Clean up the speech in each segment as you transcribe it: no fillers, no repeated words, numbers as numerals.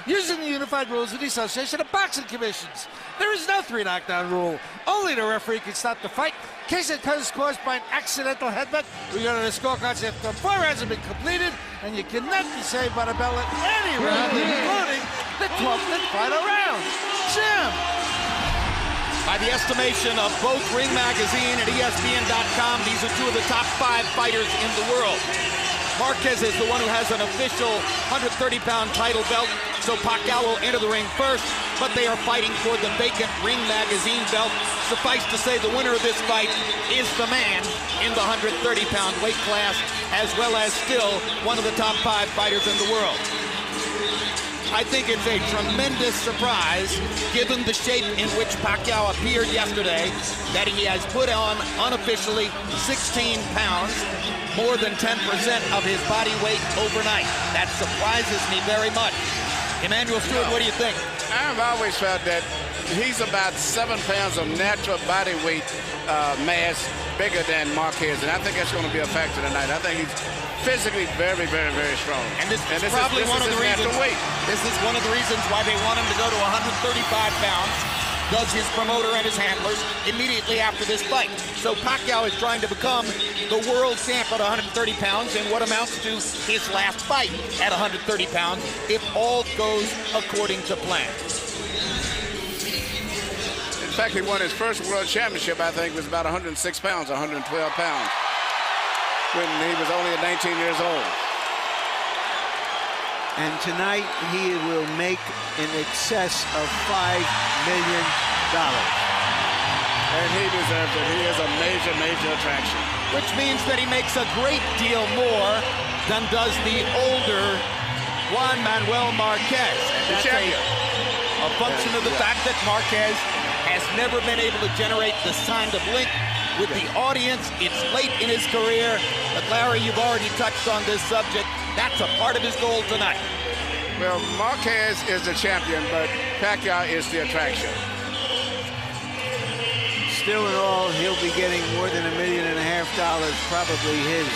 using the unified rules of the Association of Boxing Commissions. There is no 3 knockdown rule. Only the referee can stop the fight in case it is caused by an accidental headbutt. We go to the scorecards after 4 rounds have been completed, and you cannot be saved by the bell at any round, including the 12th and final round. Jim. By the estimation of both Ring Magazine and ESPN.com, these are 2 of the top 5 fighters in the world. Marquez is the one who has an official 130-pound title belt, so Pacquiao will enter the ring first, but they are fighting for the vacant Ring Magazine belt. Suffice to say, the winner of this fight is the man in the 130-pound weight class, as well as still one of the top 5 fighters in the world. I think it's a tremendous surprise, given the shape in which Pacquiao appeared yesterday, that he has put on unofficially 16 pounds, more than 10% of his body weight overnight. That surprises me very much. Emmanuel Stewart, what do you think? I've always felt that he's about 7 pounds of natural body weight mass bigger than Marquez, and I think that's going to be a factor tonight. I think he's physically very, very, very strong. And this is probably one of the reasons. This is one of the reasons why they want him to go to 135 pounds. Does his promoter and his handlers immediately after this fight. So Pacquiao is trying to become the world champ at 130 pounds in what amounts to his last fight at 130 pounds, if all goes according to plan. In fact, he won his first world championship, I think, was about 106 pounds, 112 pounds, when he was only 19 years old. And tonight, he will make in excess of $5 million. And he deserves it. He is a major, major attraction. Which means that he makes a great deal more than does the older Juan Manuel Marquez. And that's a function of the fact that Marquez has never been able to generate the kind of link with the audience. It's late in his career. But Larry, you've already touched on this subject. That's a part of his goal tonight. Well, Marquez is the champion, but Pacquiao is the attraction. Still in all, he'll be getting more than $1.5 million, probably his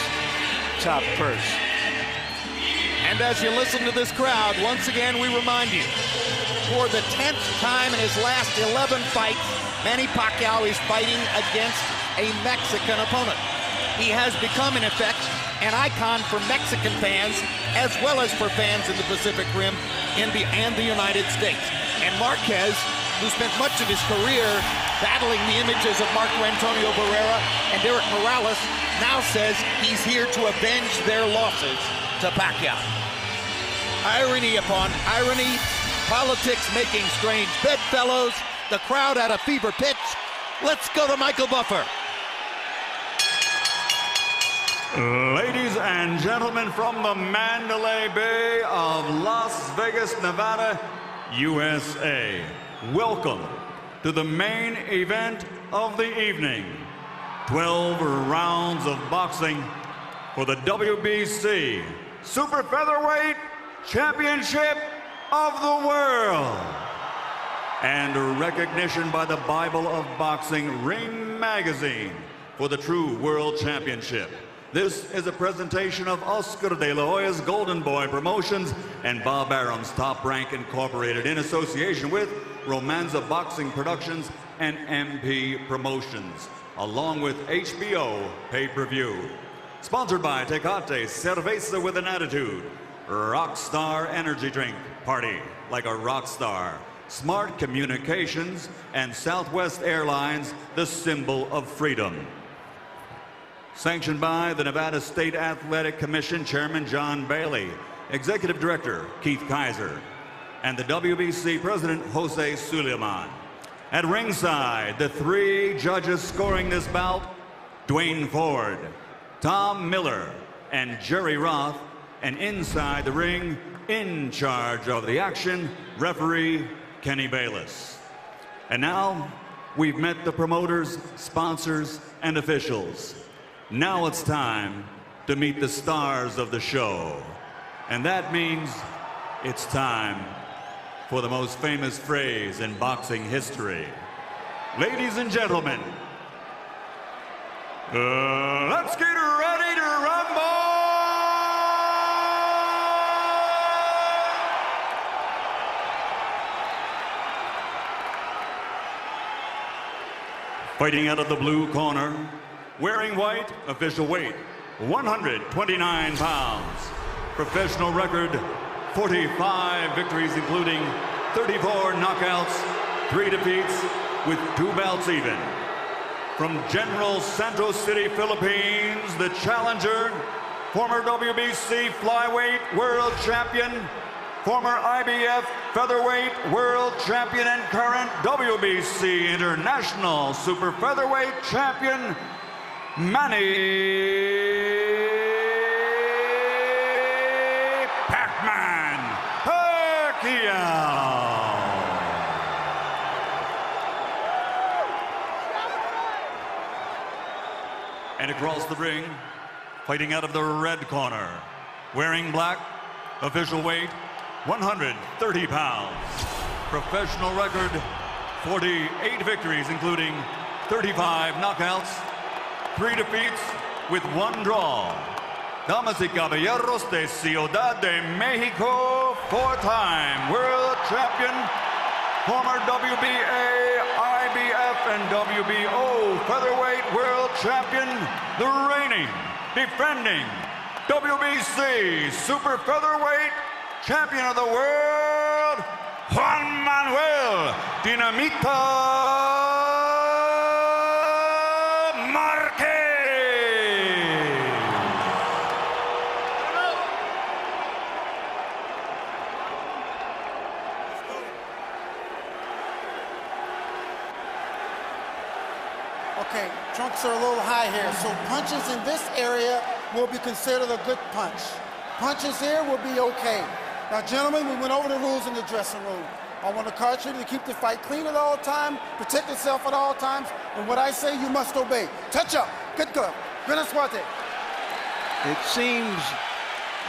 top purse. And as you listen to this crowd, once again, we remind you, for the 10th time in his last 11 fights, Manny Pacquiao is fighting against a Mexican opponent. He has become, in effect, an icon for Mexican fans, as well as for fans in the Pacific Rim and the United States. And Marquez, who spent much of his career battling the images of Marco Antonio Barrera and Eric Morales, now says he's here to avenge their losses to Pacquiao. Irony upon irony, politics making strange bedfellows, the crowd at a fever pitch. Let's go to Michael Buffer. Ladies and gentlemen, from the Mandalay Bay of Las Vegas, Nevada, USA, welcome to the main event of the evening. 12 rounds of boxing for the WBC Super Featherweight Championship of the World. And recognition by the Bible of Boxing, Ring Magazine, for the true World Championship. This is a presentation of Oscar de la Hoya's Golden Boy Promotions and Bob Arum's Top Rank Incorporated in association with Romanza Boxing Productions and MP Promotions, along with HBO Pay-Per-View. Sponsored by Tecate Cerveza with an Attitude, Rockstar Energy Drink, party like a rock star, Smart Communications, and Southwest Airlines, the symbol of freedom. Sanctioned by the Nevada State Athletic Commission Chairman John Bailey, Executive Director Keith Kaiser, and the WBC President Jose Suleiman. At ringside, the 3 judges scoring this bout, Dwayne Ford, Tom Miller, and Jerry Roth, and inside the ring, in charge of the action, referee Kenny Bayless. And now, we've met the promoters, sponsors, and officials. Now it's time to meet the stars of the show. And that means it's time for the most famous phrase in boxing history. Ladies and gentlemen, let's get ready to rumble! Fighting out of the blue corner, wearing white, official weight, 129 pounds. Professional record, 45 victories, including 34 knockouts, 3 defeats, with 2 bouts even. From General Santos City, Philippines, the challenger, former WBC flyweight world champion, former IBF featherweight world champion and current WBC international super featherweight champion, Manny Pac-Man Pacquiao. And across the ring, fighting out of the red corner, wearing black, official weight, 130 pounds. Professional record, 48 victories, including 35 knockouts, 3 defeats, with 1 draw. Damas y caballeros de Ciudad de Mexico, 4-time world champion, former WBA, IBF, and WBO featherweight world champion, the reigning, defending WBC super featherweight champion of the world, Juan Manuel Dinamita Marquez. Okay, trunks are a little high here, so punches in this area will be considered a good punch. Punches here will be okay. Now, gentlemen, we went over the rules in the dressing room. I want to caution you to keep the fight clean at all times, protect yourself at all times, and what I say, you must obey. Touch up. Good girl. Buena suerte. It seems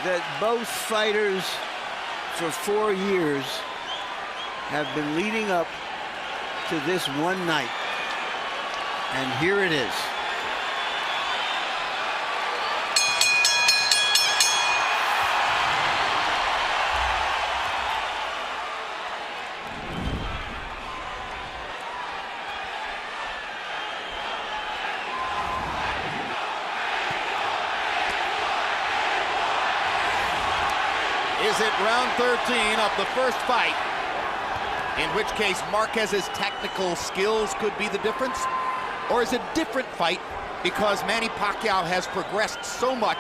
that both fighters for 4 years have been leading up to this one night. And here it is. Is it round 13 of the first fight, in which case Marquez's technical skills could be the difference? Or is it a different fight because Manny Pacquiao has progressed so much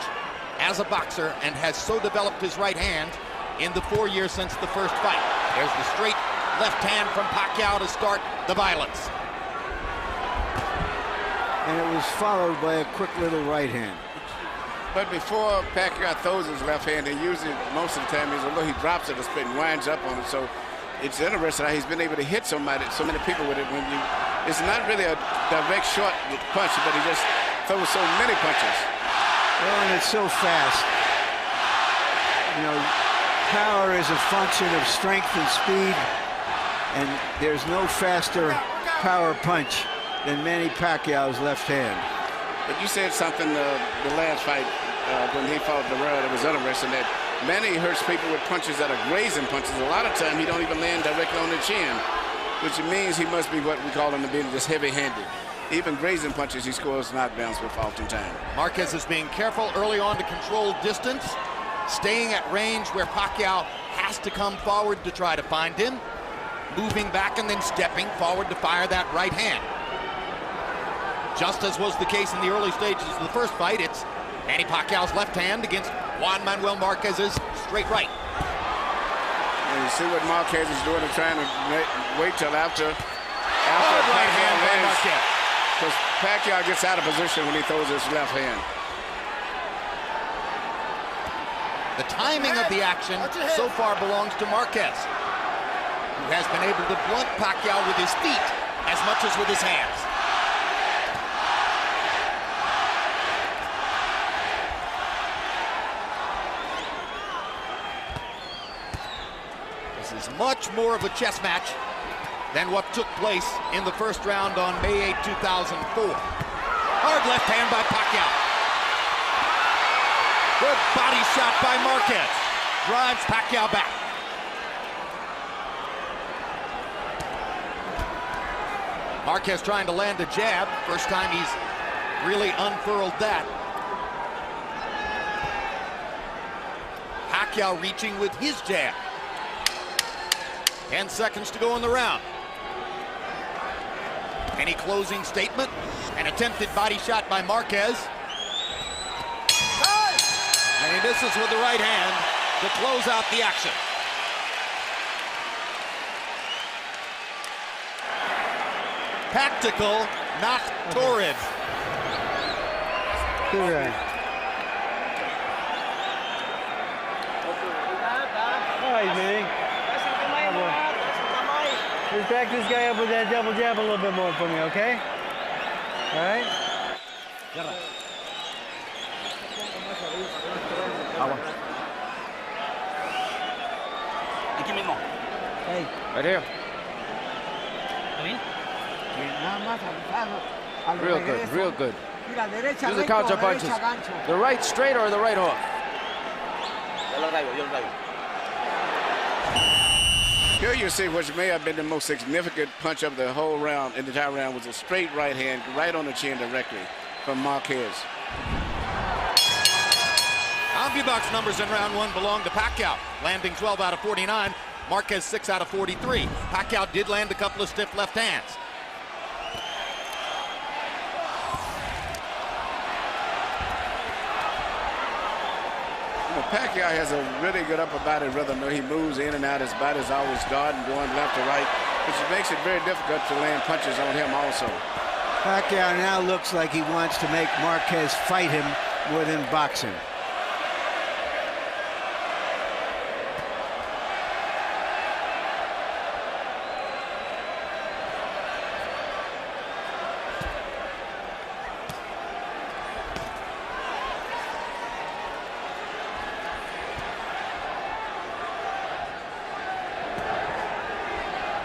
as a boxer and has so developed his right hand in the 4 years since the first fight? There's the straight left hand from Pacquiao to start the violence. And it was followed by a quick little right hand. But before Pacquiao throws his left hand, and usually most of the time although he drops it a spit and winds up on it. So it's interesting how he's been able to hit so many people with it. It's not really a direct short punch, but he just throws so many punches. Well, and it's so fast. You know, power is a function of strength and speed, and there's no faster power punch than Manny Pacquiao's left hand. But you said something the last fight when he fought the world. It was interesting that Manny hurts people with punches that are grazing punches. A lot of time he don't even land directly on the chin, which means he must be what we call him to be just heavy-handed. Even grazing punches he scores knockdowns with oftentimes. Marquez is being careful early on to control distance, staying at range where Pacquiao has to come forward to try to find him, moving back and then stepping forward to fire that right hand. Just as was the case in the early stages of the first fight, it's Manny Pacquiao's left hand against Juan Manuel Marquez's straight right. And you see what Marquez is doing and trying to wait till after right hand by Marquez. Because Pacquiao gets out of position when he throws his left hand. The timing of the action so far belongs to Marquez, who has been able to blunt Pacquiao with his feet as much as with his hands. This is much more of a chess match than what took place in the first round on May 8, 2004. Hard left hand by Pacquiao. Good body shot by Marquez. Drives Pacquiao back. Marquez trying to land a jab. First time he's really unfurled that. Pacquiao reaching with his jab. 10 seconds to go in the round. Any closing statement? An attempted body shot by Marquez. And he misses with the right hand to close out the action. Tactical, not torrid. Good right. All right, man. Just back this guy up with that double jab a little bit more for me, okay? All right? Aquí mismo. Hey. Right here. Real good, real good. Use the counter punches. The right straight or the right hook? Here you see what may have been the most significant punch of the whole round, in the entire round, was a straight right hand right on the chin directly from Marquez. CompuBox numbers in round one belong to Pacquiao, landing 12 out of 49. Marquez 6 out of 43. Pacquiao did land a couple of stiff left hands. Pacquiao has a really good upper body rhythm. He moves in and out. His body's always guarding, going left to right, which makes it very difficult to land punches on him also. Pacquiao now looks like he wants to make Marquez fight him more than box him.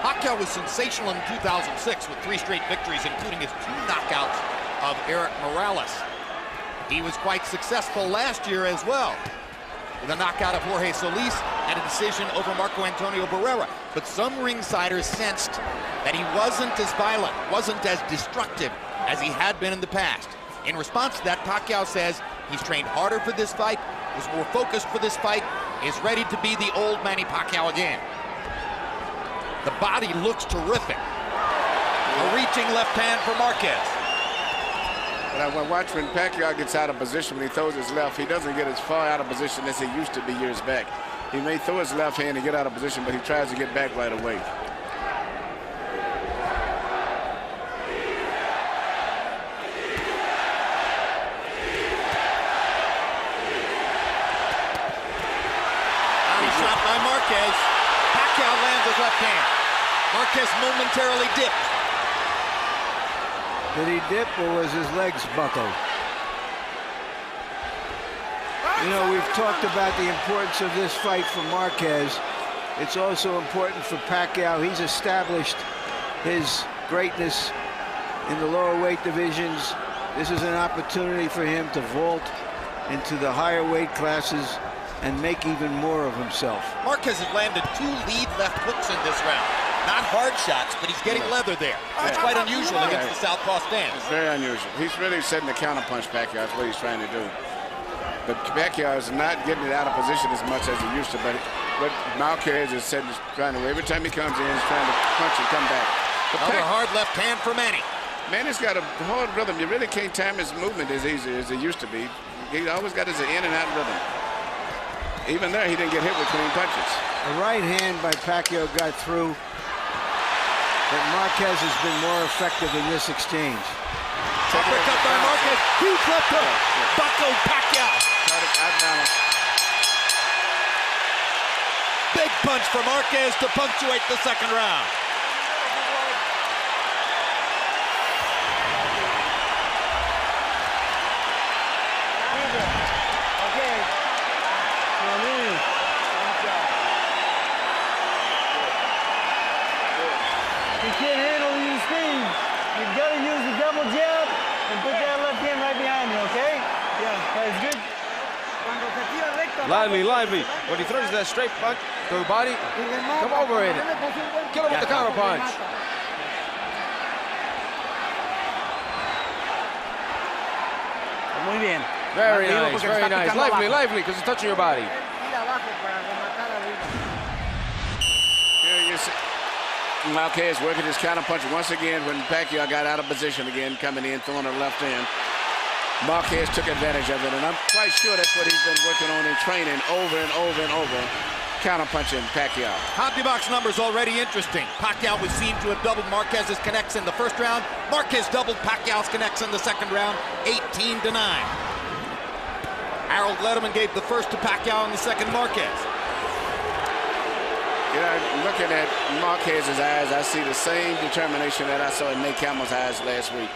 Pacquiao was sensational in 2006 with 3 straight victories, including his 2 knockouts of Eric Morales. He was quite successful last year as well, with a knockout of Jorge Solis and a decision over Marco Antonio Barrera. But some ringsiders sensed that he wasn't as violent, wasn't as destructive as he had been in the past. In response to that, Pacquiao says he's trained harder for this fight, was more focused for this fight, is ready to be the old Manny Pacquiao again. The body looks terrific. A reaching left hand for Marquez. But I watch when Pacquiao gets out of position, when he throws his left, he doesn't get as far out of position as he used to be years back. He may throw his left hand and get out of position, but he tries to get back right away. Body shot by Marquez. Pacquiao lands his left hand. Marquez momentarily dipped. Did he dip or was his legs buckled? You know, we've talked about the importance of this fight for Marquez. It's also important for Pacquiao. He's established his greatness in the lower weight divisions. This is an opportunity for him to vault into the higher weight classes and make even more of himself. Marquez has landed 2 lead left hooks in this round. Not hard shots, but he's getting leather there. That's quite unusual against the southpaw stance. It's very unusual. He's really setting the counterpunch, Pacquiao. That's what he's trying to do. But Pacquiao is not getting it out of position as much as he used to. But Marquez is trying to. Every time he comes in, he's trying to punch and come back. Another hard left hand for Manny. Manny's got a hard rhythm. You really can't time his movement as easy as it used to be. He always got his in and out rhythm. Even there, he didn't get hit with clean punches. The right hand by Pacquiao got through, but Marquez has been more effective in this exchange. Uppercut by Marquez. Huge left hook. Buckled Pacquiao. Big punch for Marquez to punctuate the second round. You can't handle these speeds. You've got to use the double jab and put that left hand right behind you, okay? Yeah, that's good. Lively. When he throws that straight punch to the body, come over in it. Kill him with the counter punch. Muy bien. Very Arriba nice, porque very está nice. picando Lively, abajo. lively, because it's touching your body. Tira abajo para rematar arriba. Here you see Marquez working his counter punch once again when Pacquiao got out of position again, coming in, throwing her left hand. Marquez took advantage of it, and I'm quite sure that's what he's been working on in training over and over and over, counter punching Pacquiao. CompuBox numbers already interesting. Pacquiao was seen to have doubled Marquez's connects in the first round. Marquez doubled Pacquiao's connects in the second round, 18-9. Harold Letterman gave the first to Pacquiao and the second Marquez. You know, looking at Marquez's eyes, I see the same determination that I saw in Nate Campbell's eyes last week.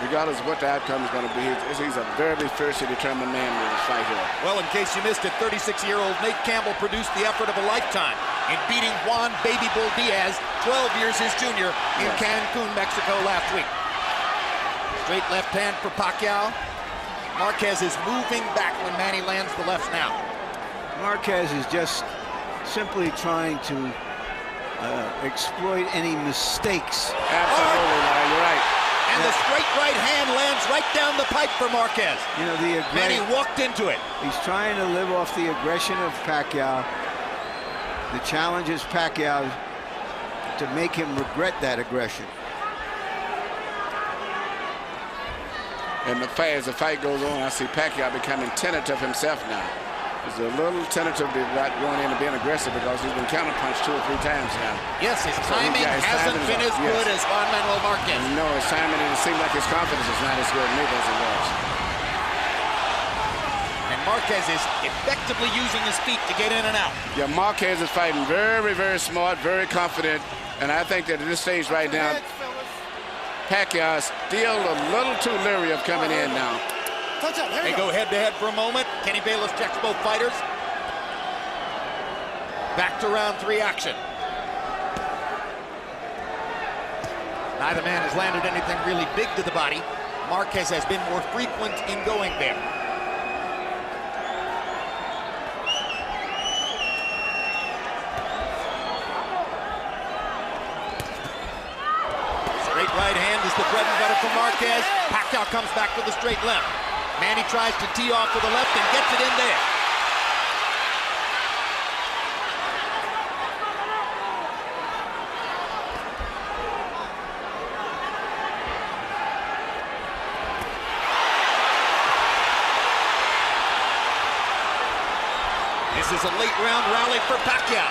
Regardless of what the outcome is going to be, he's a very fiercely determined man in this fight here. Well, in case you missed it, 36-year-old Nate Campbell produced the effort of a lifetime in beating Juan Baby Bull Diaz, 12 years his junior, in Cancun, Mexico last week. Straight left hand for Pacquiao. Marquez is moving back when Manny lands the left now. Marquez is just simply trying to exploit any mistakes. Absolutely, Larry, you're right. And the straight right hand lands right down the pipe for Marquez. You know, Manny walked into it. He's trying to live off the aggression of Pacquiao. The challenge is Pacquiao to make him regret that aggression. And as the fight goes on, I see Pacquiao becoming tentative himself now. He's a little tentative about going in and being aggressive because he's been counterpunched 2 or 3 times now. Yes, his timing hasn't been as good as Juan Manuel Marquez. No, his timing, it seems like his confidence is not as good maybe as it was. And Marquez is effectively using his feet to get in and out. Yeah, Marquez is fighting very smart, very confident. And I think that at this stage right now, Pacquiao is still a little too leery of coming in now. They go head-to-head for a moment. Kenny Bayless checks both fighters. Back to round 3 action. Neither man has landed anything really big to the body. Marquez has been more frequent in going there. Straight right hand is the bread and butter for Marquez. Pacquiao comes back with a straight left. Manny tries to tee off with the left and gets it in there. This is a late round rally for Pacquiao.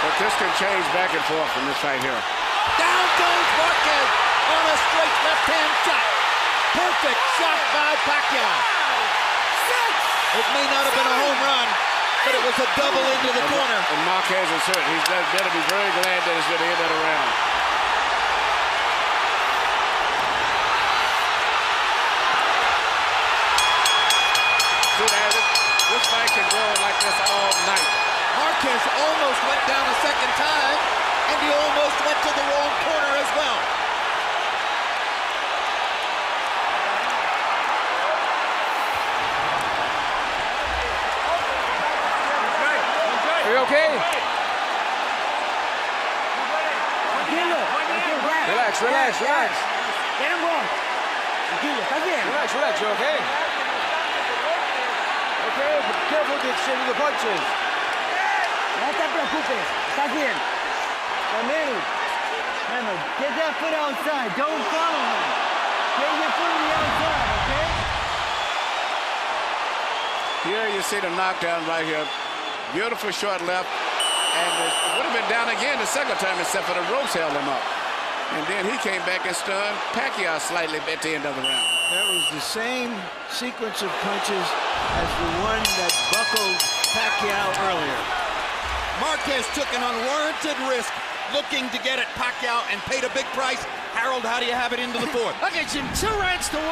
But this can change back and forth in this fight here. Down goes Marquez on a straight left-hand shot. Perfect shot by Pacquiao. It may not have been a home run, but it was a double into the corner. And Marquez is hurt. He's better be very glad that it's at the end of the round. This fight can go like this all night. Marquez almost went down a second time, and he almost went to the wrong corner as well. Are you okay? Relax. Get him wrong. Tranquilo, ¿estás bien? Relax, you okay? Okay, but careful with the exchange of the punches. No te preocupes, estás bien. Remember, get that foot outside. Don't follow him. Get your foot on the outside, okay? Here you see the knockdown right here. Beautiful short left. And it would have been down again the second time except for the ropes held him up. And then he came back and stunned Pacquiao slightly at the end of the round. That was the same sequence of punches as the one that buckled Pacquiao earlier. Marquez took an unwarranted risk looking to get at Pacquiao and paid a big price. Harold, how do you have it into the fourth? Look at him, 2 rounds to 1.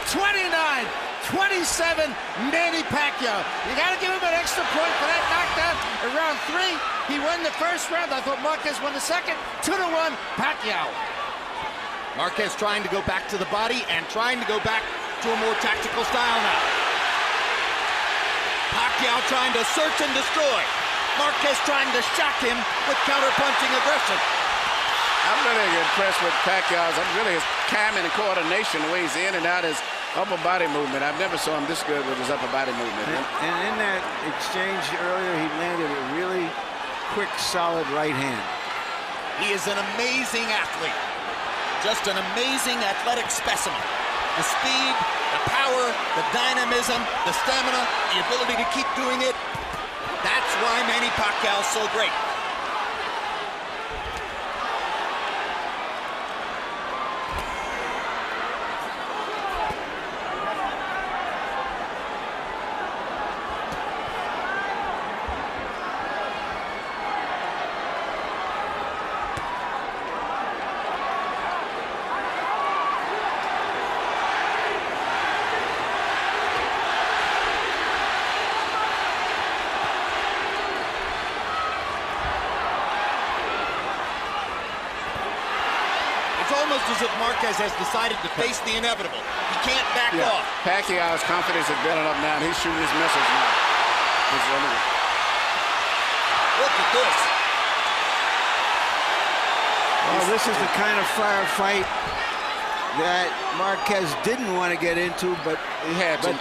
29-27, Manny Pacquiao. You got to give him an extra point for that knockdown. In round 3, he won the first round. I thought Marquez won the second. 2-1, Pacquiao. Marquez trying to go back to the body and trying to go back to a more tactical style now. Pacquiao trying to search and destroy. Marquez trying to shock him with counter-punching aggression. I'm really impressed with Pacquiao's. I'm really his timing and coordination, the way he's in and out, his upper body movement. I've never saw him this good with his upper body movement. And in that exchange earlier, he landed a really quick, solid right hand. He is an amazing athlete. Just an amazing athletic specimen. The speed, the power, the dynamism, the stamina, the ability to keep doing it. That's why Manny Pacquiao is so great. Almost as if Marquez has decided to face the inevitable. He can't back off. Pacquiao's confidence is building up now, and he's shooting his missiles now. Look at this. Well, this is the kind of firefight that Marquez didn't want to get into, but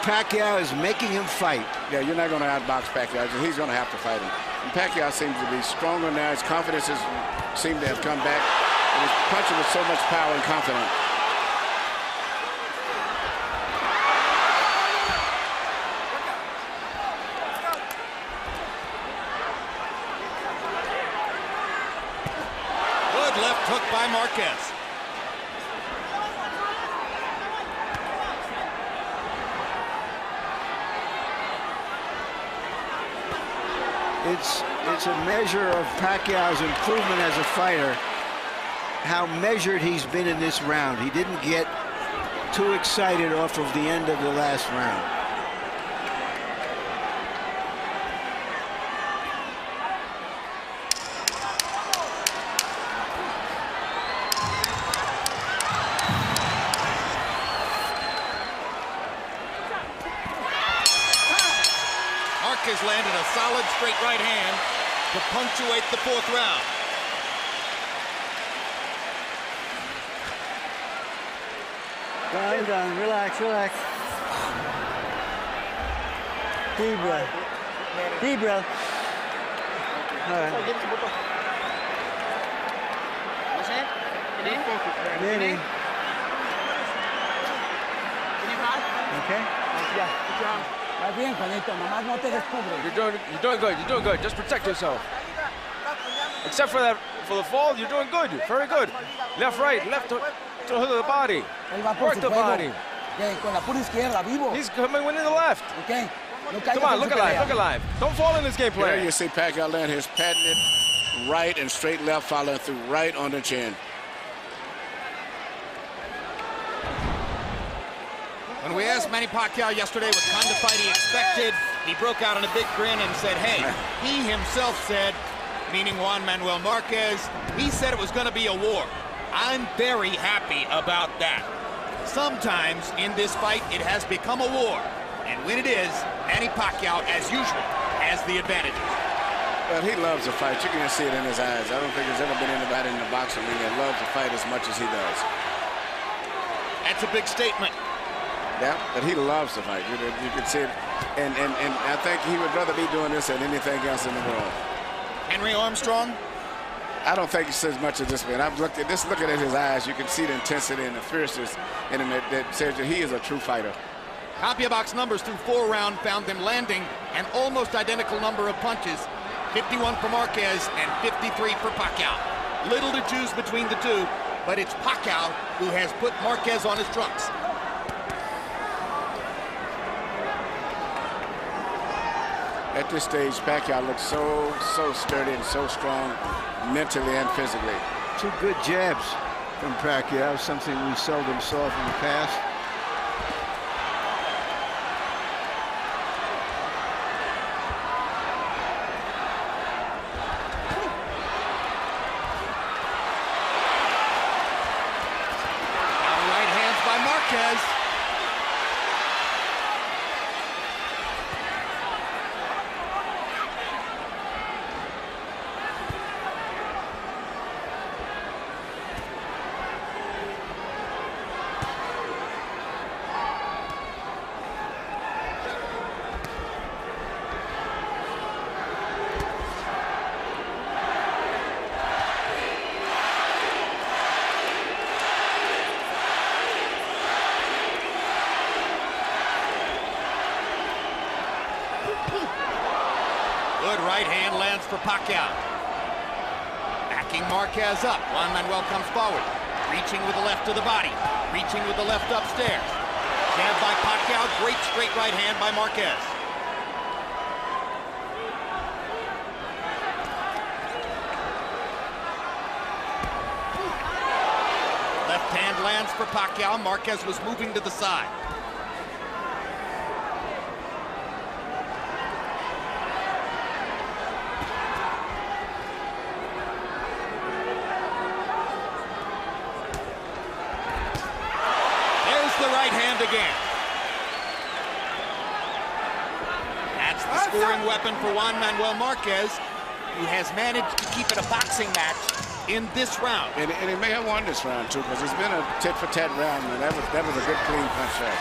Pacquiao is making him fight. Yeah, you're not going to outbox Pacquiao. He's going to have to fight him. And Pacquiao seems to be stronger now. His confidence seems to have come back. And he's punching with so much power and confidence. Good left hook by Marquez. It's a measure of Pacquiao's improvement as a fighter, how measured he's been in this round. He didn't get too excited off of the end of the last round. Marquez landed a solid straight right hand to punctuate the fourth round. I'm done. Relax, relax. Deep breath. Deep breath. All right. Manny. Okay. You're doing good. You're doing good. Just protect yourself. Except for the fall, you're doing good. Very good. Left, right, left to the hook of the body. Work the body. He's coming in the left. Come on, look alive, look alive. Don't fall in this game plan. There you see Pacquiao land his patented right and straight left, following through right on the chin. When we asked Manny Pacquiao yesterday what kind of fight he expected, he broke out in a big grin and said, hey, he himself said, meaning Juan Manuel Marquez, he said it was going to be a war. I'm very happy about that. Sometimes in this fight, it has become a war. And when it is, Manny Pacquiao, as usual, has the advantage. Well, he loves to fight. You can see it in his eyes. I don't think there's ever been anybody in the boxing ring that loves to fight as much as he does. That's a big statement. Yeah, but he loves to fight. You can see it. And I think he would rather be doing this than anything else in the world. Henry Armstrong? I don't think he says much of this man. I've looked at this, looking at his eyes, you can see the intensity and the fierceness in him that says that he is a true fighter. Copy box numbers through 4 rounds found them landing an almost identical number of punches, 51 for Marquez and 53 for Pacquiao. Little to choose between the two, but it's Pacquiao who has put Marquez on his trunks. At this stage, Pacquiao looks so sturdy and so strong mentally and physically. 2 good jabs from Pacquiao, something we seldom saw from the past. Right hands by Marquez. for Pacquiao. Backing Marquez up. Juan Manuel comes forward. Reaching with the left to the body. Reaching with the left upstairs. Jab by Pacquiao. Great straight right hand by Marquez. Left hand lands for Pacquiao. Marquez was moving to the side. The right hand again. That's the scoring weapon for Juan Manuel Marquez, who has managed to keep it a boxing match in this round. And he may have won this round too, because it's been a tit-for-tat round, and that was a good clean punch there.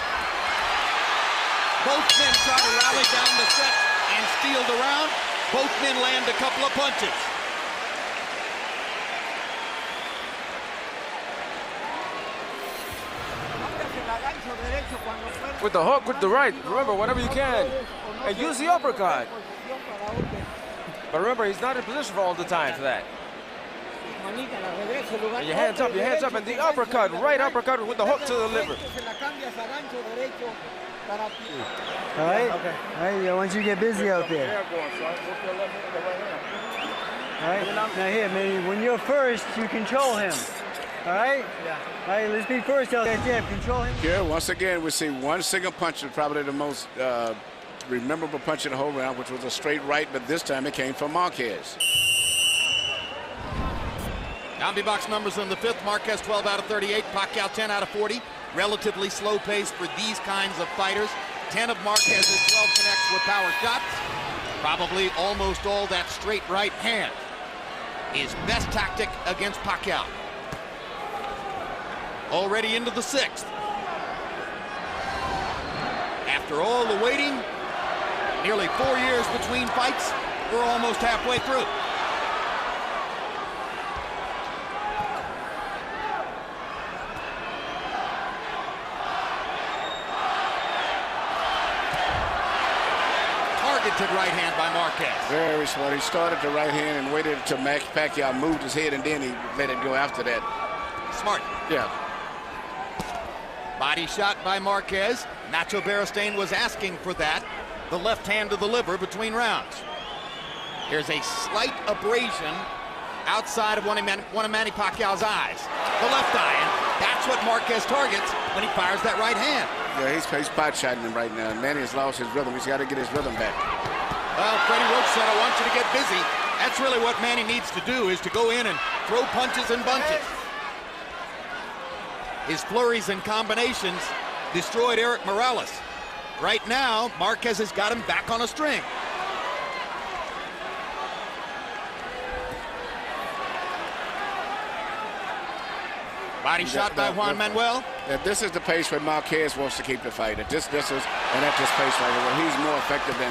Both men try to rally down the set and steal the round. Both men land a couple of punches. With the hook, with the right. Remember, whenever you can. And use the uppercut. But remember, he's not in position for all the time for that. And your hands up, and the uppercut, right uppercut with the hook to the liver. All right? Okay. All right, I want you to get busy out there. All right? Now here, man, when you're first, you control him. All right? Yeah. All right, let's be first out there. Yeah, control him. Here, once again, we see one single punch, probably the most memorable punch in the whole round, which was a straight right, but this time it came from Marquez. Combi box numbers in the fifth. Marquez 12 out of 38. Pacquiao 10 out of 40. Relatively slow pace for these kinds of fighters. 10 of Marquez's 12 connects with power shots. Probably almost all that straight right hand. His best tactic against Pacquiao. Already into the sixth. After all the waiting, nearly 4 years between fights, we're almost halfway through. Targeted right hand by Marquez. Very smart. He started the right hand and waited until Pacquiao moved his head, and then he let it go after that. Smart. Yeah. Body shot by Marquez. Nacho Beristain was asking for that. The left hand to the liver between rounds. There's a slight abrasion outside of one of Manny Pacquiao's eyes. The left eye, and that's what Marquez targets when he fires that right hand. Yeah, he's pot shotting him right now. Manny has lost his rhythm. He's got to get his rhythm back. Well, Freddie Roach said, I want you to get busy. That's really what Manny needs to do, is to go in and throw punches and bunches. His flurries and combinations destroyed Eric Morales. Right now, Marquez has got him back on a string. Body shot by Juan Manuel. This is the pace where Marquez wants to keep the fight. At this pace right here, where he's more effective than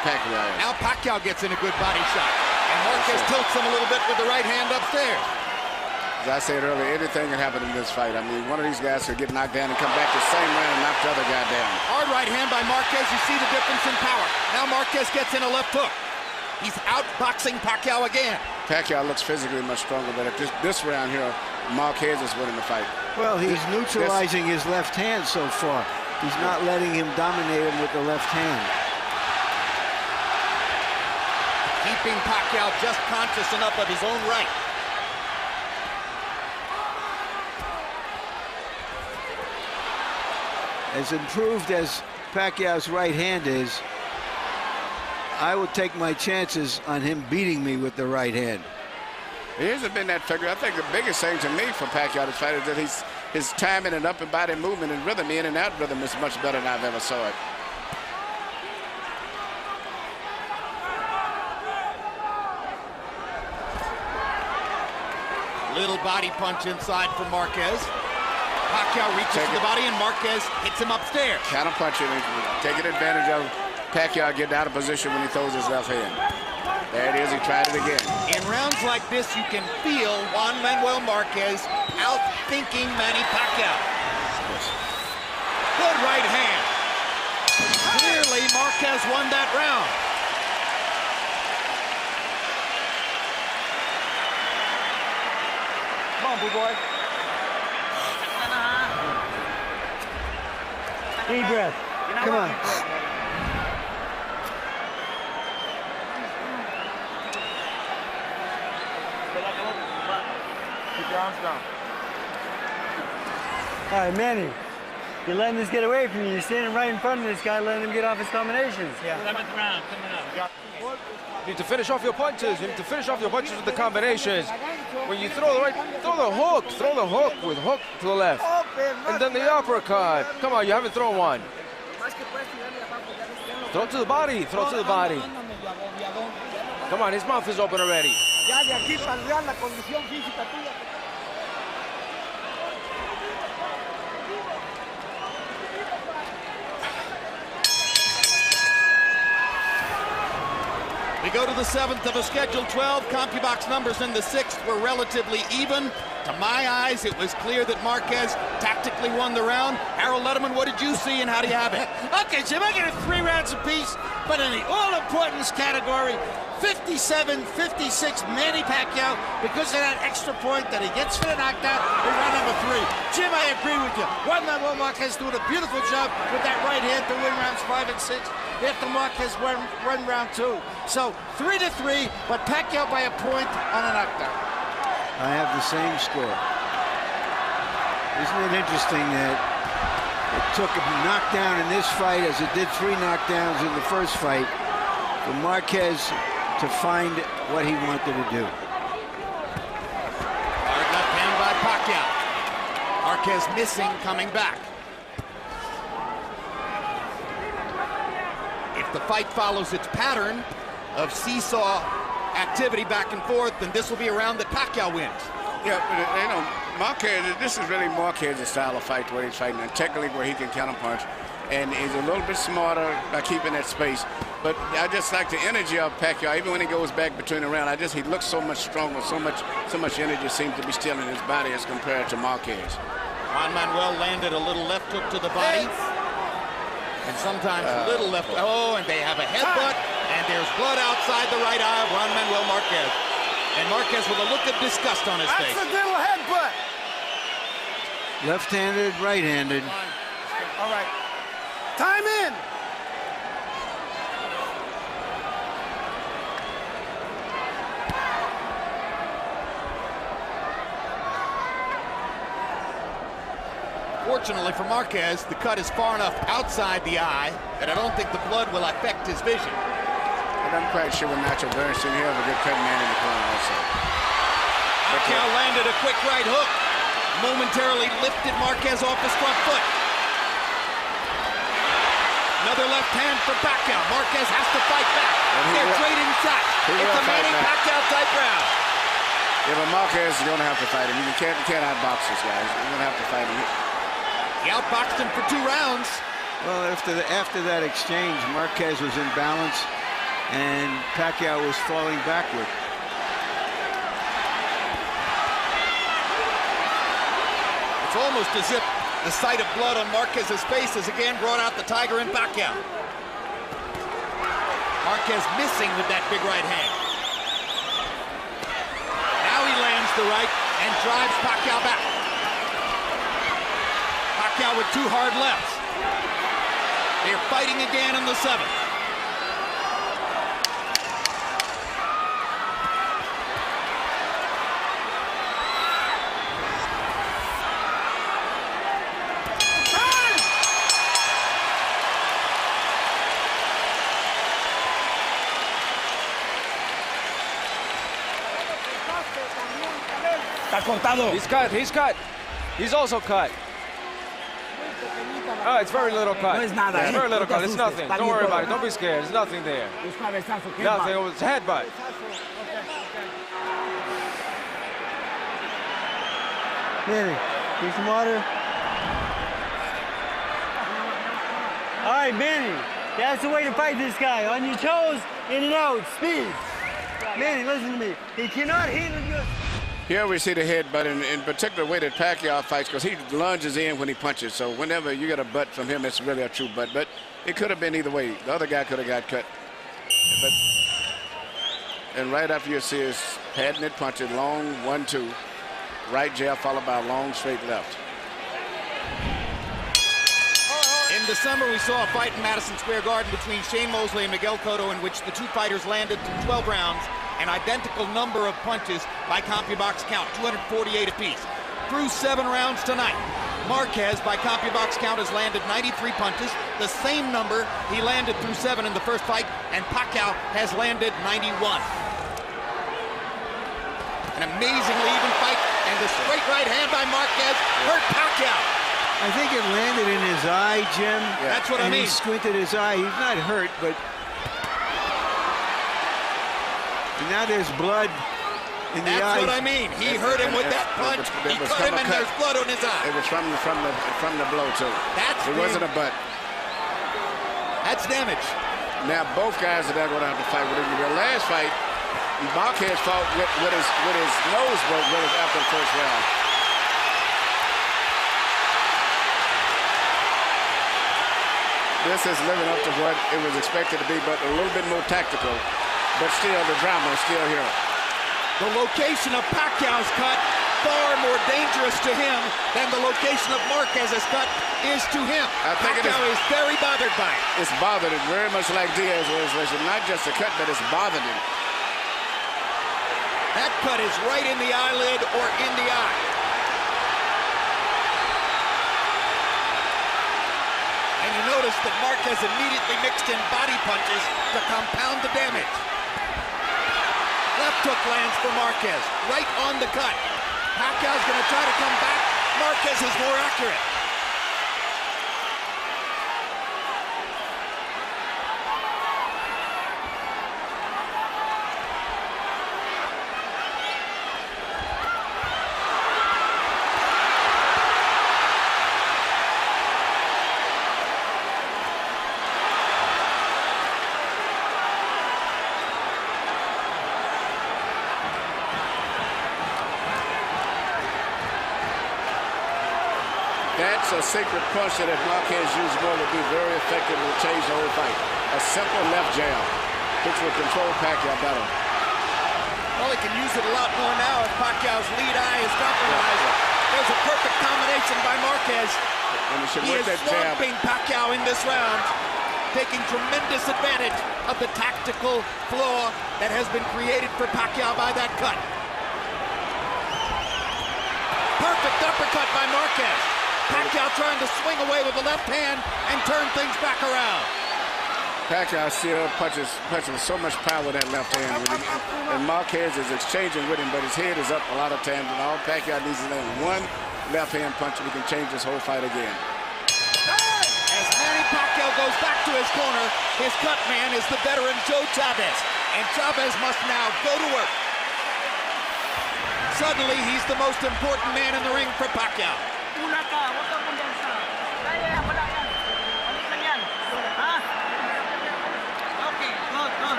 Pacquiao is. Now Pacquiao gets in a good body shot, and Marquez tilts him a little bit with the right hand upstairs. As I said earlier, anything can happen in this fight. I mean, one of these guys could get knocked down and come back the same round and knock the other guy down. Hard right hand by Marquez. You see the difference in power. Now Marquez gets in a left hook. He's outboxing Pacquiao again. Pacquiao looks physically much stronger, but at this round here, Marquez is winning the fight. Well, he's neutralizing his left hand so far. He's not letting him dominate him with the left hand. Keeping Pacquiao just conscious enough of his own right. As improved as Pacquiao's right hand is, I would take my chances on him beating me with the right hand. He hasn't been that figure. I think the biggest thing to me for Pacquiao this fight is that his timing and upper body movement and rhythm, in and out rhythm, is much better than I've ever saw it. Little body punch inside for Marquez. Pacquiao reaches to the body, and Marquez hits him upstairs. Counter punching, taking advantage of Pacquiao getting out of position when he throws his left hand. There it is, he tried it again. In rounds like this, you can feel Juan Manuel Marquez outthinking Manny Pacquiao. Good right hand. Clearly, Marquez won that round. on, big boy. Deep breath. Come on. Keep your arms down. All right, Manny. You're letting this get away from you. You're standing right in front of this guy, letting him get off his combinations. Yeah. 11th round coming up. You need to finish off your punches. You need to finish off your punches with the combinations. When you throw the hook. Throw the hook with hook to the left. And then the uppercut. Come on, you haven't thrown one. Throw it to the body. Throw it to the body. Come on, his mouth is open already. We go to the 7th of a scheduled 12. CompuBox numbers in the 6th were relatively even. To my eyes, it was clear that Marquez tactically won the round. Harold Letterman, what did you see and how do you have it? Okay, Jim, I get it 3 rounds apiece, but in the all-importance category, 57-56 Manny Pacquiao, because of that extra point that he gets for the knockdown in round number 3. Jim, I agree with you. Juan Marquez doing a beautiful job with that right hand to win rounds 5 and 6. After Marquez won round 2. So 3-3, but Pacquiao by a point on a knockdown. I have the same score. Isn't it interesting that it took a knockdown in this fight as it did 3 knockdowns in the first fight for Marquez to find what he wanted to do. Hard left hand by Pacquiao. Marquez missing, coming back. If the fight follows its pattern of seesaw activity back and forth, then this will be a round that Pacquiao wins. Yeah, but, you know, Marquez, this is really Marquez's style of fight where he's fighting, and technically where he can counterpunch. And he's a little bit smarter by keeping that space. But I just like the energy of Pacquiao. Even when he goes back between the round, he looks so much stronger, so much energy seems to be still in his body as compared to Marquez. Juan Manuel landed a little left hook to the body. And sometimes a little left. Oh, and they have a headbutt. And there's blood outside the right eye of Juan Manuel Marquez. And Marquez with a look of disgust on his face. Accidental headbutt. Left-handed, right-handed. All right. Time in. Fortunately for Marquez, the cut is far enough outside the eye that I don't think the blood will affect his vision. But I'm quite sure with Nacho Bernstein, he has a good cut man in the corner also. Pacquiao landed a quick right hook. Momentarily lifted Marquez off his front foot. Another left hand for Pacquiao. Marquez has to fight back. They're trading shots. It's a Manny Pacquiao type round. Yeah, but Marquez is going to have to fight him. You can't outbox this guy. You're going to have to fight him. He outboxed him for 2 rounds. Well, after that exchange, Marquez was in balance, and Pacquiao was falling backward. It's almost as if the sight of blood on Marquez's face has again brought out the tiger in Pacquiao. Marquez missing with that big right hand. Now he lands the right and drives Pacquiao back. Pacquiao with 2 hard lefts. They're fighting again in the 7th. He's cut, he's cut. He's also cut. Oh, it's very little cut. It's very little cut. It's nothing. Don't worry about it. Don't be scared. There's nothing there. Nothing. It was a headbutt. Manny, need some water? All right, Manny. That's the way to fight this guy. On your toes, in and out, speed. Manny, listen to me. He cannot handle your... Here we see the headbutt, in particular the way that Pacquiao fights, because he lunges in when he punches. So whenever you get a butt from him, it's really a true butt. But it could have been either way. The other guy could have got cut. And right after you see his patented punches, long 1-2. right jab followed by a long straight left. In December, we saw a fight in Madison Square Garden between Shane Mosley and Miguel Cotto in which the two fighters landed through 12 rounds, an identical number of punches by CompuBox count, 248 apiece. Through 7 rounds tonight, Marquez, by CompuBox count, has landed 93 punches, the same number he landed through 7 in the first fight, and Pacquiao has landed 91. An amazingly even fight, and the straight right hand by Marquez hurt Pacquiao. I think it landed in his eye, Jim. Yeah. That's what I mean. He squinted his eye. He's not hurt, but now there's blood in the eye. That's what I mean. He hurt him with that punch. He cut him, and there's blood on his eye. It was from the blow too. It wasn't a butt. That's damage. Now both guys are going to have to fight with him. The last fight, Marquez fought with his nose broke after the first round. This is living up to what it was expected to be, but a little bit more tactical. But still, the drama is still here. The location of Pacquiao's cut far more dangerous to him than the location of Marquez's cut is to him. Pacquiao is very bothered by it. It's bothered him very much like Diaz was. Not just a cut, but it's bothered him. That cut is right in the eyelid or in the eye. And you notice that Marquez immediately mixed in body punches to compound the damage. Left hook lands for Marquez, right on the cut. Pacquiao's going to try to come back. Marquez is more accurate. That's a secret punch that if Marquez used more would be very effective to change the whole fight. A simple left jab, which will control Pacquiao better. Well, he can use it a lot more now if Pacquiao's lead eye is compromised. There's a perfect combination by Marquez. He is swamping Pacquiao in this round, taking tremendous advantage of the tactical flaw that has been created for Pacquiao by that cut. Perfect uppercut by Marquez. Pacquiao trying to swing away with the left hand and turn things back around. Pacquiao still punches with so much power with that left hand. And Marquez is exchanging with him, but his head is up a lot of times. And all Pacquiao needs is land one left hand punch, and he can change this whole fight again. As Manny Pacquiao goes back to his corner, his cut man is the veteran Joe Chavez. And Chavez must now go to work. Suddenly, he's the most important man in the ring for Pacquiao.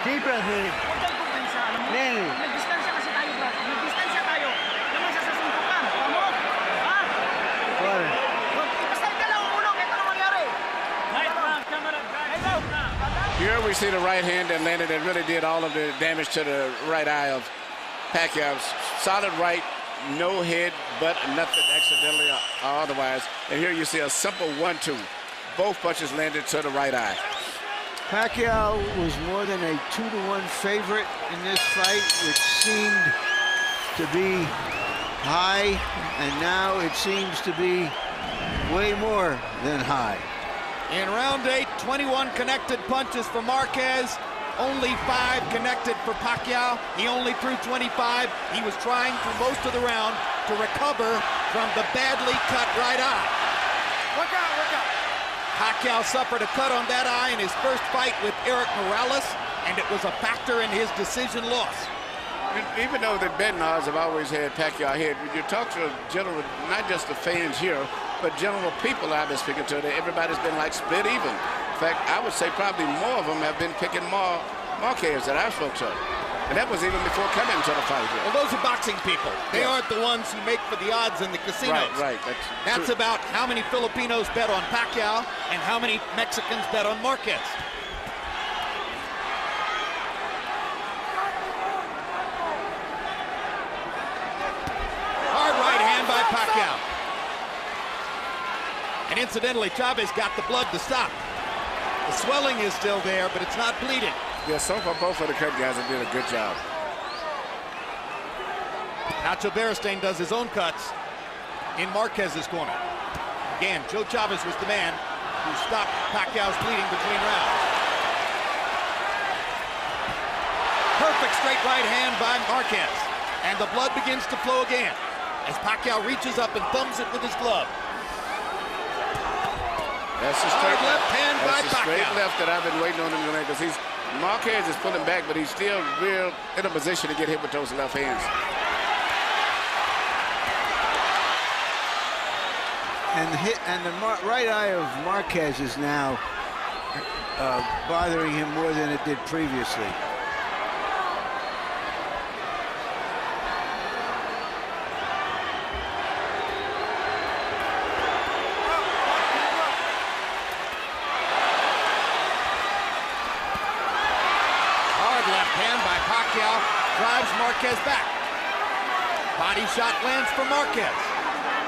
Deep breath, Manny. Manny. Nagdistansya kasi tayo, bro. Nagdistansya tayo. Naman sa sasuntukan. Tama? Ha? Water. Basta ka lang umulong. Ito na mangyari. Here we see the right hand that landed that really did all of the damage to the right eye of Pacquiao. Solid right, no head, but nothing accidentally or otherwise. And here you see a simple 1-2. Both punches landed to the right eye. Pacquiao was more than a 2-to-1 favorite in this fight, which seemed to be high, and now it seems to be way more than high. In round 8, 21 connected punches for Marquez, only 5 connected for Pacquiao. He only threw 25. He was trying through most of the round to recover from the badly cut right eye. Work out, work out. Pacquiao suffered a cut on that eye in his first fight with Eric Morales, and it was a factor in his decision loss. Even though the betting odds have always had Pacquiao ahead, when you talk to general, not just the fans here, but general people I've been speaking to, everybody's been like split even. In fact, I would say probably more of them have been picking Marquez that I spoke to. And that was even before coming to the fight here. Well, those are boxing people. They aren't the ones who make for the odds in the casinos. Right. That's about how many Filipinos bet on Pacquiao and how many Mexicans bet on Marquez. Hard right hand by Pacquiao. And incidentally, Chavez got the blood to stop. The swelling is still there, but it's not bleeding. Yeah, so far both of the cut guys have did a good job. Nacho Beristain does his own cuts in Marquez's corner. Again, Joe Chavez was the man who stopped Pacquiao's bleeding between rounds. Perfect straight right hand by Marquez. And the blood begins to flow again as Pacquiao reaches up and thumbs it with his glove. That's the straight left hand by Pacquiao. Straight left that I've been waiting on him to make, because Marquez is pulling back, but he's still real in a position to get hit with those left hands. And the right eye of Marquez is now bothering him more than it did previously. Pacquiao drives Marquez back. Body shot lands for Marquez.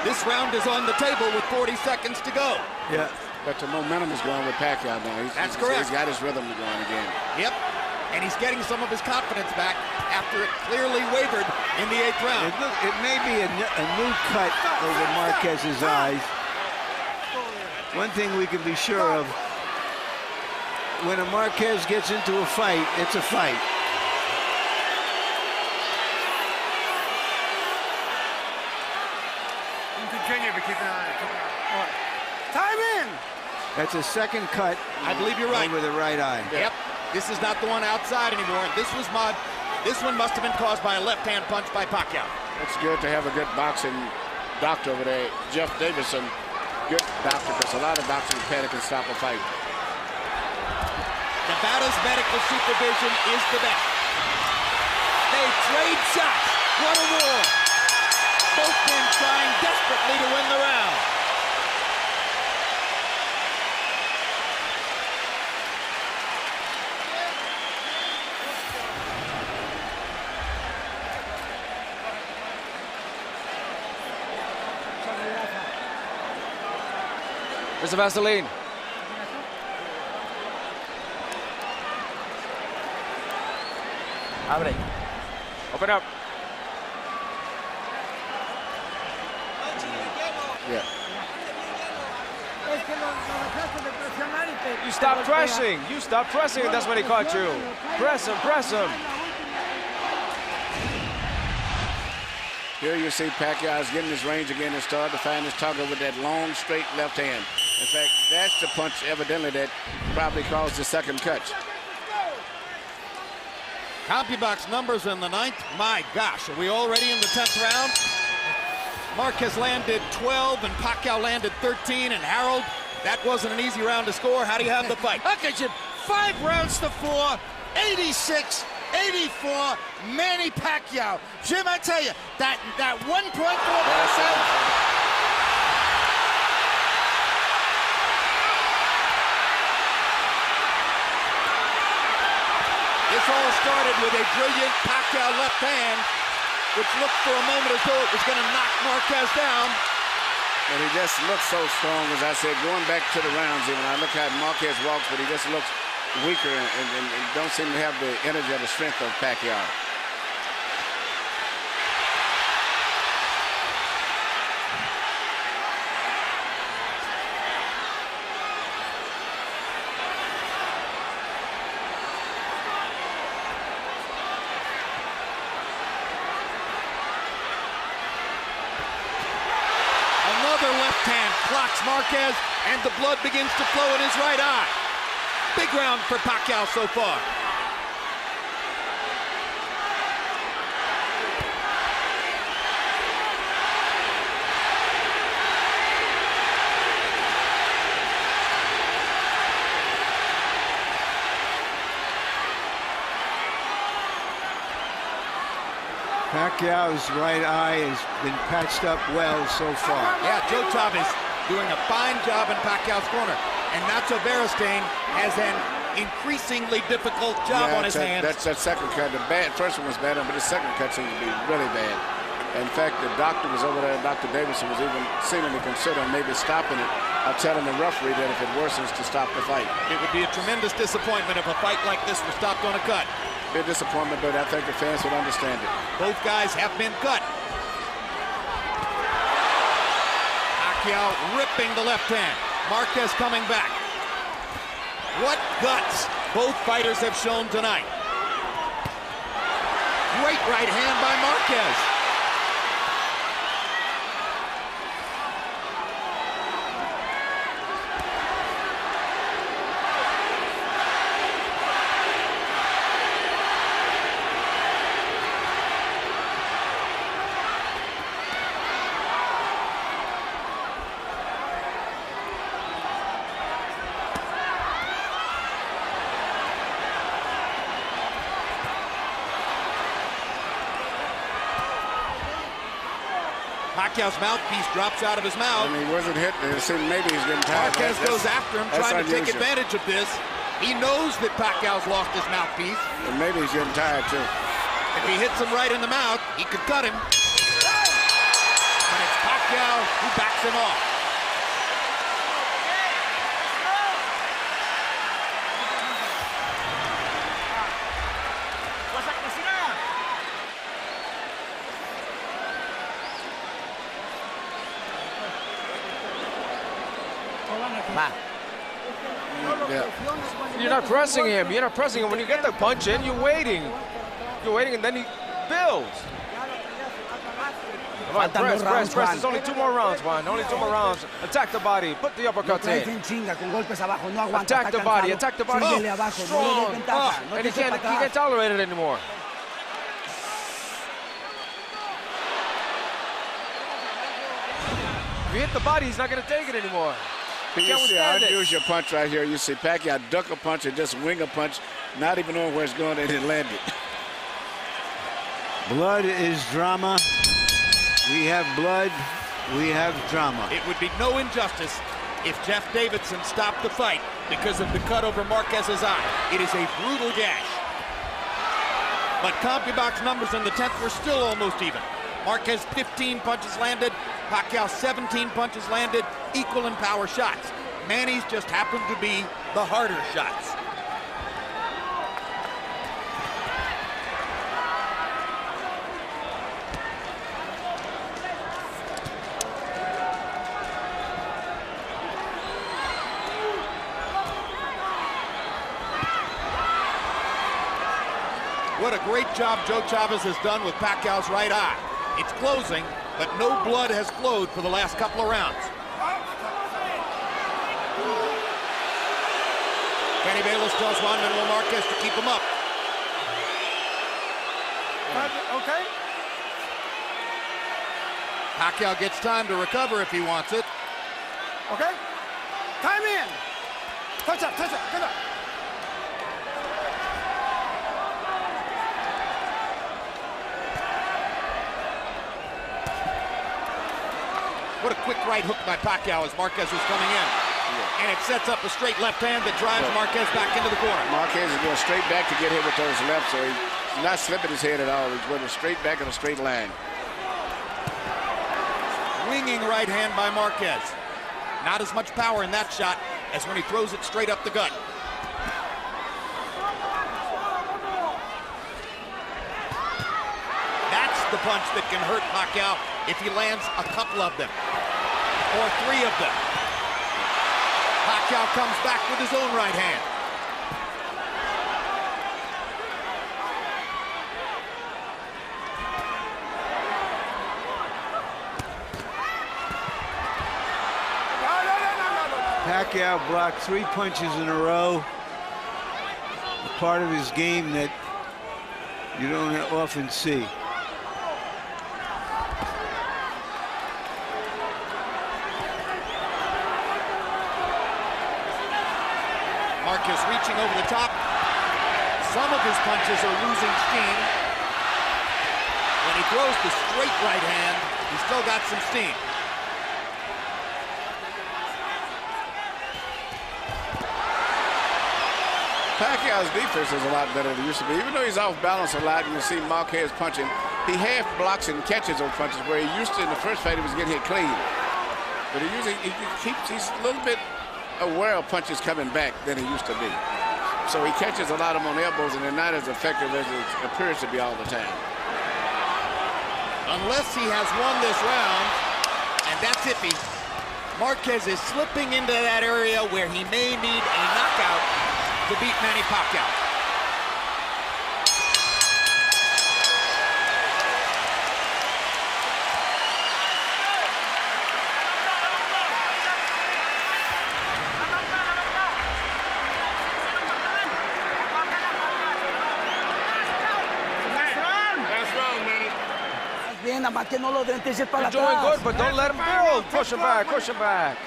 This round is on the table with 40 seconds to go. Yeah. But the momentum is going with Pacquiao now. That's correct. He's got his rhythm going again. Yep. And he's getting some of his confidence back after it clearly wavered in the 8th round. It may be a new cut over Marquez's eyes. One thing we can be sure of, when a Marquez gets into a fight, it's a fight. Continue, but keep an eye on it. Time in. That's a second cut. I believe you're right. Over the right eye. Yep. This is not the one outside anymore. This one must have been caused by a left-hand punch by Pacquiao. It's good to have a good boxing doctor over there, Jeff Davison. Good doctor, because a lot of doctors panic and stop a fight. Nevada's medical supervision is the best. They trade shots. What a war. Both men trying desperately to win the round. Mr. Vaseline. Abre. Open up. Yeah. You stop pressing. You stop pressing, and that's when he caught you. Press him, press him. Here you see Pacquiao is getting his range again and starting to find his target with that long, straight left hand. In fact, that's the punch, evidently, that probably caused the second cut. CompuBox numbers in the 9th. My gosh, are we already in the 10th round? Marquez landed 12 and Pacquiao landed 13. And Harold, that wasn't an easy round to score. How do you have the fight? Okay, Jim. 5 rounds to 4, 86, 84, Manny Pacquiao. Jim, I tell you, that 1.4%. This all started with a brilliant Pacquiao left hand, which looked for a moment as though it was going to knock Marquez down. And he just looks so strong, as I said, going back to the rounds even. I look how Marquez walks, but he just looks weaker and don't seem to have the energy or the strength of Pacquiao. Left hand clocks Marquez, and the blood begins to flow in his right eye. Big round for Pacquiao so far. Pacquiao's right eye has been patched up well so far. Yeah, Joe Chavez doing a fine job in Pacquiao's corner. And Nacho Beristain has an increasingly difficult job on his hands. That's that second cut. The first one was bad, but the second cut seems to be really bad. In fact, the doctor was over there, Dr. Davidson was even seemingly considering maybe stopping it. I'm telling the referee that if it worsens to stop the fight. It would be a tremendous disappointment if a fight like this was stopped on a cut. Be a disappointment, but I think the fans would understand it. Both guys have been cut. Pacquiao ripping the left hand. Marquez coming back. What guts both fighters have shown tonight. Great right hand by Marquez. Pacquiao's mouthpiece drops out of his mouth. And he wasn't hit. It seemed maybe he's getting tired. Marquez goes after him, trying to take advantage of this. He knows that Pacquiao's lost his mouthpiece. And maybe he's getting tired, too. If he hits him right in the mouth, he could cut him. But it's Pacquiao who backs him off. Yeah. You're not pressing him. You're not pressing him. When you get the punch in, you're waiting. You're waiting, and then he builds. Come on, press. There's only 2 more rounds, Juan. Only 2 more rounds. Attack the body. Put the uppercuts in. Attack the body. Attack the body. Oh, strong. And he can't tolerate it anymore. If you hit the body, he's not going to take it anymore. You see, I'll use your punch right here. You see Pacquiao duck a punch and just wing a punch, not even knowing where it's going, and it landed. Blood is drama. We have blood. We have drama. It would be no injustice if Jeff Davidson stopped the fight because of the cut over Marquez's eye. It is a brutal gash. But CompuBox numbers in the 10th were still almost even. Marquez 15 punches landed, Pacquiao 17 punches landed, equal in power shots. Manny's just happened to be the harder shots. What a great job Joe Chavez has done with Pacquiao's right eye. It's closing, but no blood has flowed for the last couple of rounds. Kenny Bayless tells Juan Manuel Marquez to keep him up. Okay. Pacquiao gets time to recover if he wants it. Okay. Time in. Touch up. Good up. What a quick right hook by Pacquiao as Marquez was coming in. And it sets up a straight left hand that drives Marquez back into the corner. Marquez is going straight back to get hit with those lefts, so he's not slipping his head at all. He's going straight back in a straight line. Winging right hand by Marquez. Not as much power in that shot as when he throws it straight up the gut. That's the punch that can hurt Pacquiao if he lands a couple of them, or 3 of them. Pacquiao comes back with his own right hand. Pacquiao blocked 3 punches in a row. A part of his game that you don't often see. Marquez reaching over the top. Some of his punches are losing steam. When he throws the straight right hand, he's still got some steam. Pacquiao's defense is a lot better than it used to be. Even though he's off balance a lot, and you see Marquez punching, he half blocks and catches those punches where he used to in the first fight he was getting hit clean. But he's a little bit aware of punches coming back than he used to be. So he catches a lot of them on elbows, and they're not as effective as it appears to be all the time. Unless he has won this round, and that's iffy, Marquez is slipping into that area where he may need a knockout to beat Manny Pacquiao. You're doing good, but don't let him go. Push him back, push him back.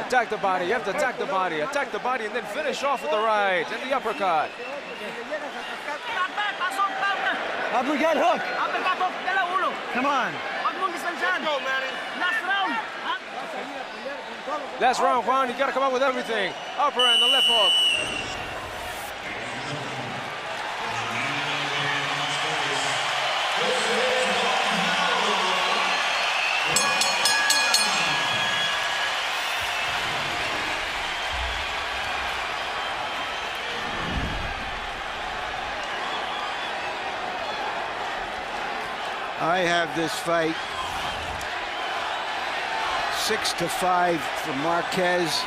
Attack the body, you have to attack the body, and then finish off with the right and the uppercut. Uppercut hook. Come on. Last round, Juan, you gotta come up with everything. Upper and the left hook. I have this fight 6-5 for Marquez,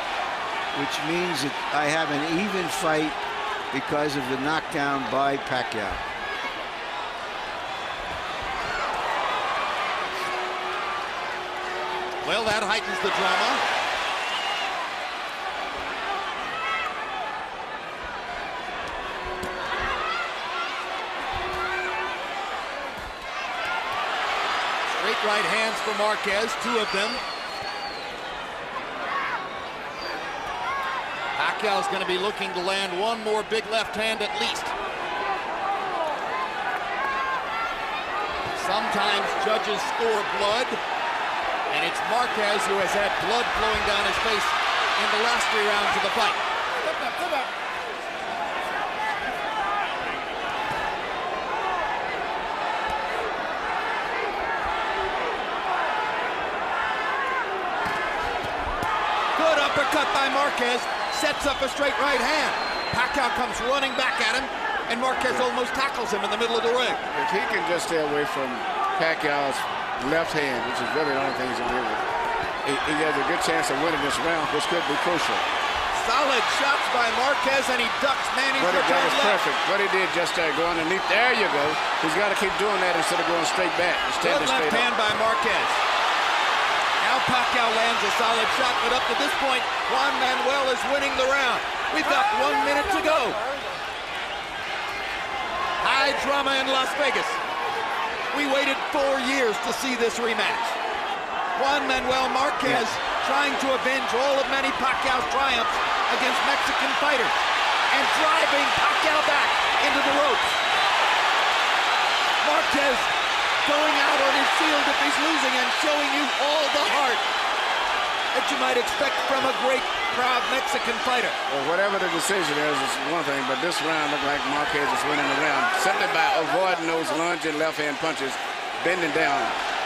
which means that I have an even fight because of the knockdown by Pacquiao. Well, that heightens the drama. Straight right hands for Marquez, 2 of them. Pacquiao's going to be looking to land one more big left hand at least. Sometimes judges score blood, and it's Marquez who has had blood flowing down his face in the last 3 rounds of the fight. Good uppercut by Marquez, sets up a straight right hand. Pacquiao comes running back at him, and Marquez almost tackles him in the middle of the ring. If he can just stay away from Pacquiao's left hand, which is really the only thing he's going to do, he has a good chance of winning this round, which could be crucial. Solid shots by Marquez, and he ducks Manny's That return was left. perfect. What he did just there, go underneath. There you go. He's got to keep doing that instead of going straight back. Good left hand by Marquez. Now Pacquiao lands a solid shot, but up to this point, Juan Manuel is winning the round. We've got 1 minute to go. High drama in Las Vegas. We waited 4 years to see this rematch. Juan Manuel Marquez trying to avenge all of Manny Pacquiao's triumphs against Mexican fighters and driving Pacquiao back into the ropes. Marquez going out on his shield if he's losing and showing you all the heart that you might expect from a great, proud Mexican fighter. Well, whatever the decision is one thing, but this round looked like Marquez is winning the round simply by avoiding those lunging left-hand punches, bending down.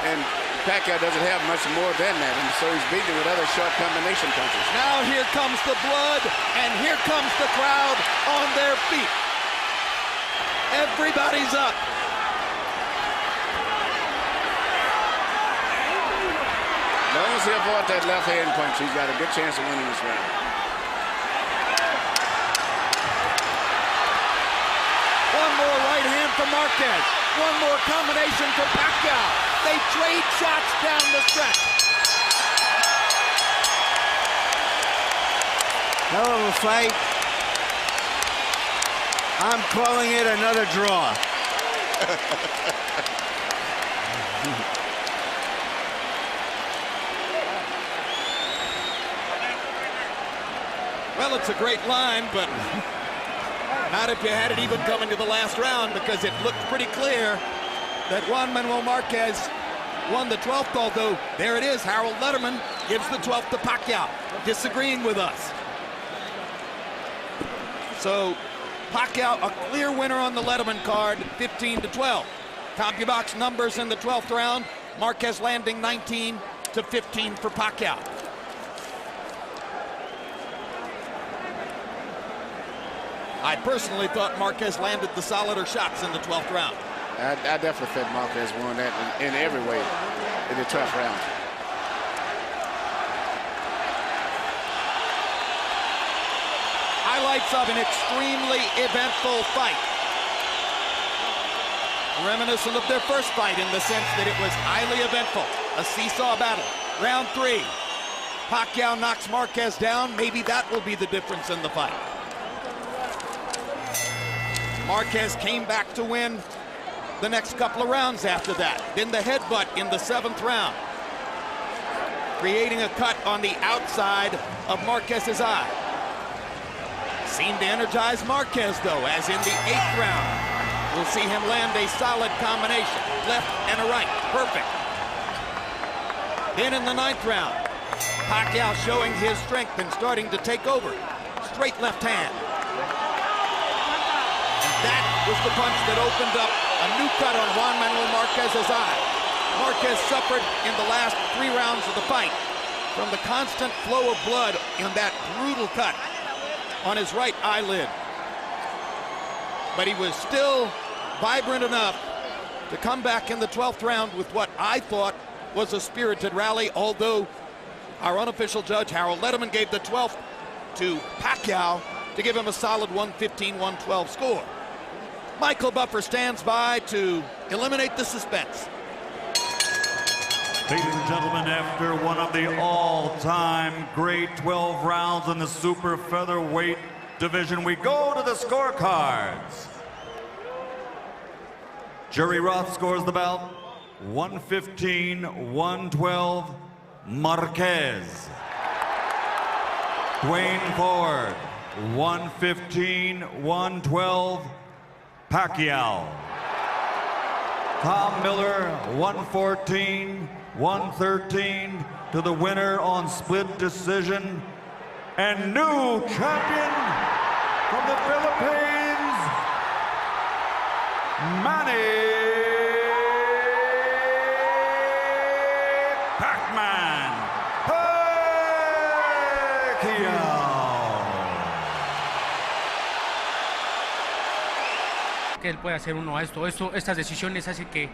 And Pacquiao doesn't have much more than that, and so he's beating with other short combination punches. Now here comes the blood, and here comes the crowd on their feet. Everybody's up. As long as he avoids that left-hand punch, he's got a good chance of winning this round. One more right hand for Marquez. One more combination for Pacquiao. They trade shots down the stretch. Hell of a fight. I'm calling it another draw. Well, it's a great line, but not if you had it even coming to the last round, because it looked pretty clear that Juan Manuel Marquez won the 12th, although there it is. Harold Letterman gives the 12th to Pacquiao, disagreeing with us. So Pacquiao, a clear winner on the Letterman card, 15-12. CompuBox numbers in the 12th round. Marquez landing 19-15 for Pacquiao. I personally thought Marquez landed the solider shots in the 12th round. I definitely think Marquez won that in every way in the 12th round. Highlights of an extremely eventful fight. Reminiscent of their first fight in the sense that it was highly eventful. A seesaw battle. Round 3. Pacquiao knocks Marquez down. Maybe that will be the difference in the fight. Marquez came back to win the next couple of rounds after that. Then the headbutt in the 7th round, creating a cut on the outside of Marquez's eye. Seemed to energize Marquez, though, as in the 8th round. We'll see him land a solid combination, left and a right, perfect. Then in the 9th round, Pacquiao showing his strength and starting to take over. Straight left hand. That was the punch that opened up a new cut on Juan Manuel Marquez's eye. Marquez suffered in the last 3 rounds of the fight from the constant flow of blood in that brutal cut on his right eyelid. But he was still vibrant enough to come back in the 12th round with what I thought was a spirited rally, although our unofficial judge, Harold Letterman, gave the 12th to Pacquiao to give him a solid 115-112 score. Michael Buffer stands by to eliminate the suspense. Ladies and gentlemen, after one of the all-time great 12 rounds in the super featherweight division, we go to the scorecards. Jerry Roth scores the bout 115-112 Marquez. Dwayne Ford 115-112 Pacquiao. Tom Miller, 114-113 to the winner on split decision. And new champion from the Philippines, Manny Pacman Pacquiao. Que él puede hacer uno a estas decisiones hace que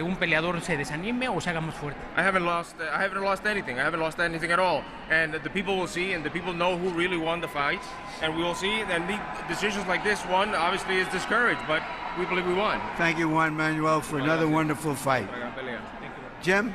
un peleador se desanime o se haga más fuerte. I haven't lost anything. I haven't lost anything at all. And the people will see, and the people know who really won the fight. And we will see. And the decisions like this one obviously is discouraged, but we believe we won. Thank you, Juan Manuel, for another wonderful fight. Jim?